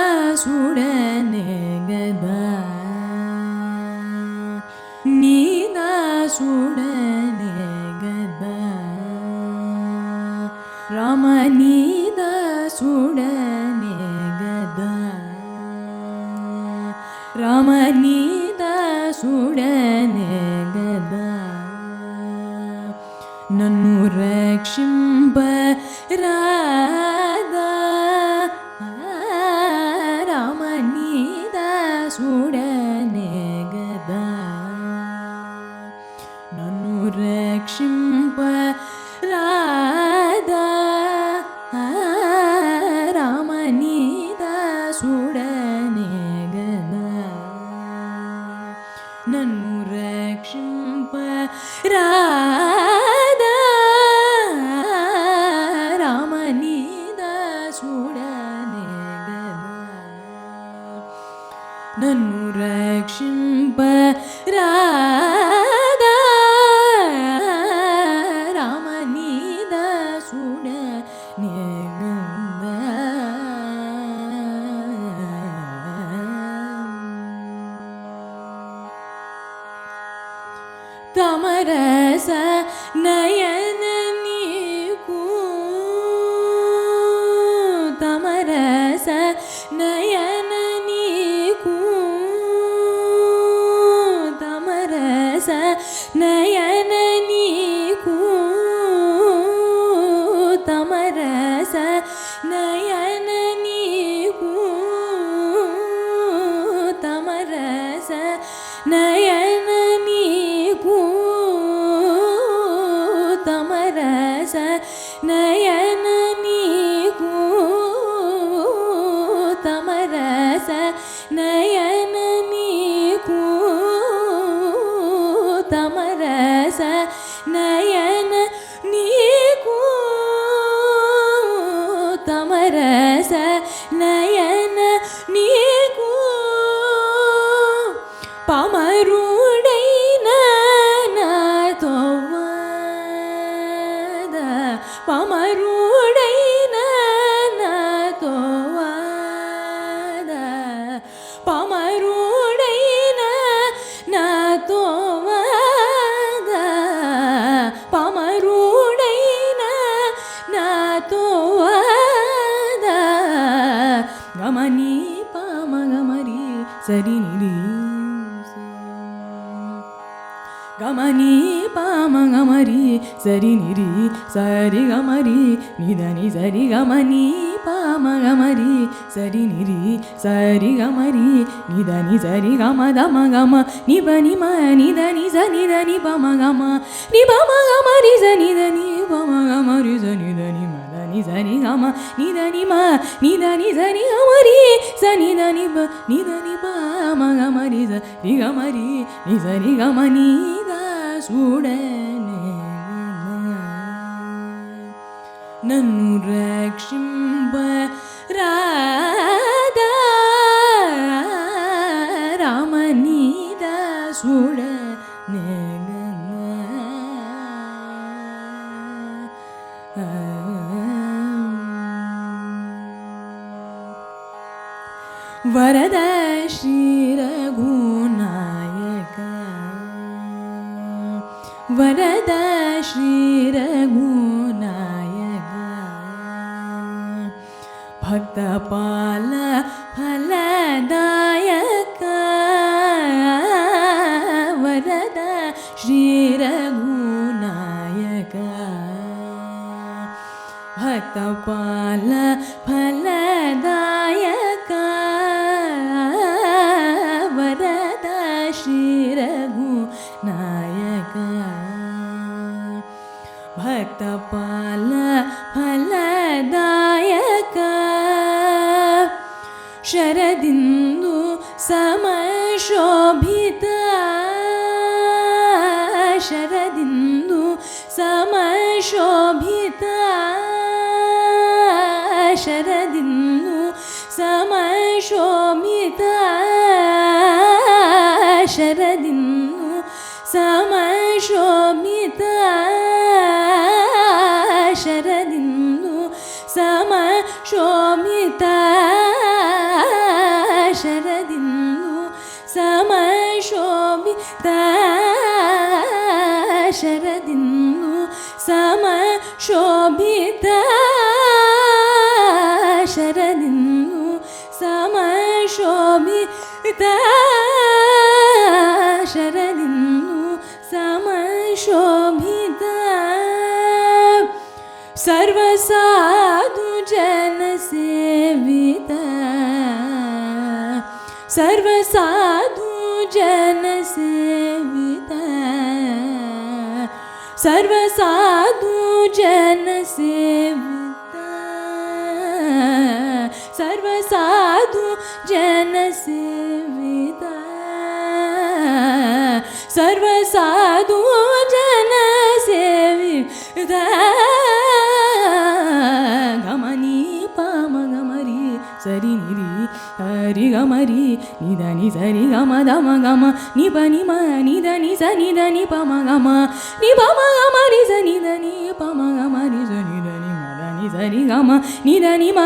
ನೀದಾಸುಡನೆ ಗದ ನೀದಾಸುಡನೆ ಗದ ರಾಮ ನೀದಾಸುಡನೆ ಗದ ರಾಮ ನೀದಾಸುಡನೆ ಗದ ನನ್ನು ರಕ್ಷಿಂಪ ರಾಧಾ ರಾಮ ನೀದಾಸುಡನೆ ಗದ ನನ್ನು ರಕ್ಷಿಂಪ ರಾಧಾ ರಾಮ ನೀದಾಸುಡನೆ ಗದ ನನ್ನು ರಕ್ಷಿಂಪ ರಾಧಾ ರಾಮ ನೀದಾಸುಡನೆ ಗದ ನನ್ನು ರಕ್ಷಿಂಪ ರಾಧಾ ರಾಮ ನೀದಾಸುಡನೆ ಗದ ತಮರಸ ನಯನ ನೀಕು ತಮರಸ ನಯನ ನೀಕು ತಮರಸ ನಯನ ನೀಕು ತಮರಸ ನಯನ ನೀಕು ತಮರಸ ನಯನ ನೀಕು ತಮರಸ ನಯನ ನೀಕು ತಮರಸ ನಯನ ನೀಕು ತಮರಸ ನಯನ ನೀಕು ತಮರಸ ನಯನ ನೀಕು ಪಾಮರುಡೈನ ತೋವಾದ ಪಾಮರುಡೈನ ತೋವಾದ ಪಾಮರುಡೈನ ತೋವಾದ ಪಾಮರುಡೈನ ತೋವಾದ ಗಮನಿ ಪಾಮ ಗಮರಿ ಸರಿ ನಿರಿ ಗಮನಿ ಪಾಮ ಗಮರಿ ಸರಿ ನಿರಿ ಸರಿ ಗಮರಿ ನಿಧನಿ ಸರಿ ಗಮನಿ ಪಾಮ ಗಮರಿ ಸರಿ ನಿರಿ ಸರಿ ಗಮರಿ ನಿಧನಿ ಸರಿ ಗಮ ದಮ ಗಮ ನಿಬ ನಿಮ ನಿಧನಿ ಸ ನಿಧನಿ ಪಮ ಗಮ ನಿ ಪಮ ಗಮರಿ ಸ ನಿಧನಿ ಪಮ ಗಮರಿ ಸ ನಿಧನಿ ಮದನಿ ಸರಿ ಗಮ ನಿಧನಿ ಮ ನಿಧನಿ ಸರಿ ಗಮರಿ ಸ ನಿಧನಿ ಪ ನಿಧನಿ ಪಾಮ ಗಮರಿ ಸ ರಿ ಗಮರಿ ನಿ ಸರಿ ಗಮ ನೀದಾಸುಡನೆ ನನ್ನು ರಕ್ಷಿಂಪ ರಾಧಾ ರಾಮ ನೀದಾಸುಡನೆ ವರದ ಶ್ರೀ ರಘುನಾಯಕ ವರದ ಶ್ರೀ ರಘುನಾಯಕ ಭಕ್ತಪಾಲ ಫಲದಾಯಕ ವರದ ಶ್ರೀ ರಘುನಾಯಕ ಭಕ್ತಪಾಲ ಫಲದಾಯಕ ವರದ ಶ್ರೀ ರಘುನಾಯಕ ಭಕ್ತಪಾಲ ಫಲದಾಯಕ ಶರದಿಂದು ಸಮಶೋಭಿತ ಶರದಿಂದು ಸಮಶೋಭಿತ ಶರದಿಂದು ಸಮಶೋಭಿತ ಶರದಿಂದು ಸಮಶೋಭಿತ ಶೋಭಿತ ಶರದಿಂದು ಸಮ ಶೋಭಿತ ಶರದಿಂದು ಸಮ ಶೋಭಿತ ಶರದಿಂದು ಸಮ ಶೋಭಿತ ಶರದಿಂದು ಸಮ ಶೋಭಿತ ಶರದಿಂದು ಸಮ ಶೋಭಿತ ಸರ್ವಸಾಧು ಜನ ಸೇವಿತ ಸರ್ವಸಾಧು ಜನ ಸೇವಿತ ಸರ್ವಸಾಧು ಜನ ಸೇವಿತ ಸರ್ವಸಾಧು ಜನ ಸೇವಿತ ಸರ್ವಸಾಧು ಜನ ಸೇವಿತ ಗಮನಿ ಪಾಮ ಗಮರಿ ಸರಿ ನಿರಿ ಹರಿ ಗಮರಿ ನಿದ ನಿ ಸರಿ ಗಮ ದಮ ಗಮ ನಿಪ ನಿಮ ನಿದ ನಿ ಸ ನಿದ ನಿ ಪಮ ಗಮ ನಿ ಪಮ ಗಮ ರಿ ಸ ನಿದ ನಿ ಪಮ ಗಮ ರಿ ಸ ನಿದ ನಿ ಮದ ನಿ ಸರಿ ಗಮ ನಿದ ನಿ ಮ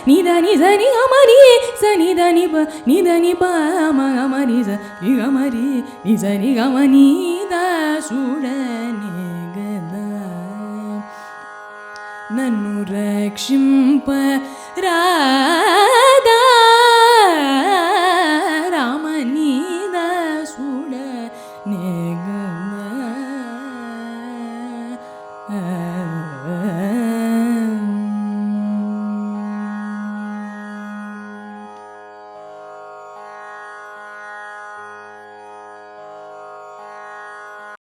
ನಿದ ನಿ ಸರಿ ಗಮ ರಿ ಸ ನಿದ ನಿ ಪ ನಿದ ನಿ ಪಮ ಗಮ ರಿ ಸ ರಿ ಗಮ ರಿ ನಿ ಸರಿ ಗಮ ನಿದ ಸುಡನೆ ಗದ ನನ್ನು ರಕ್ಷಿಂಪ ರಾಧಾ ರಾಮನಿದ ಸುಡ ನೆಗ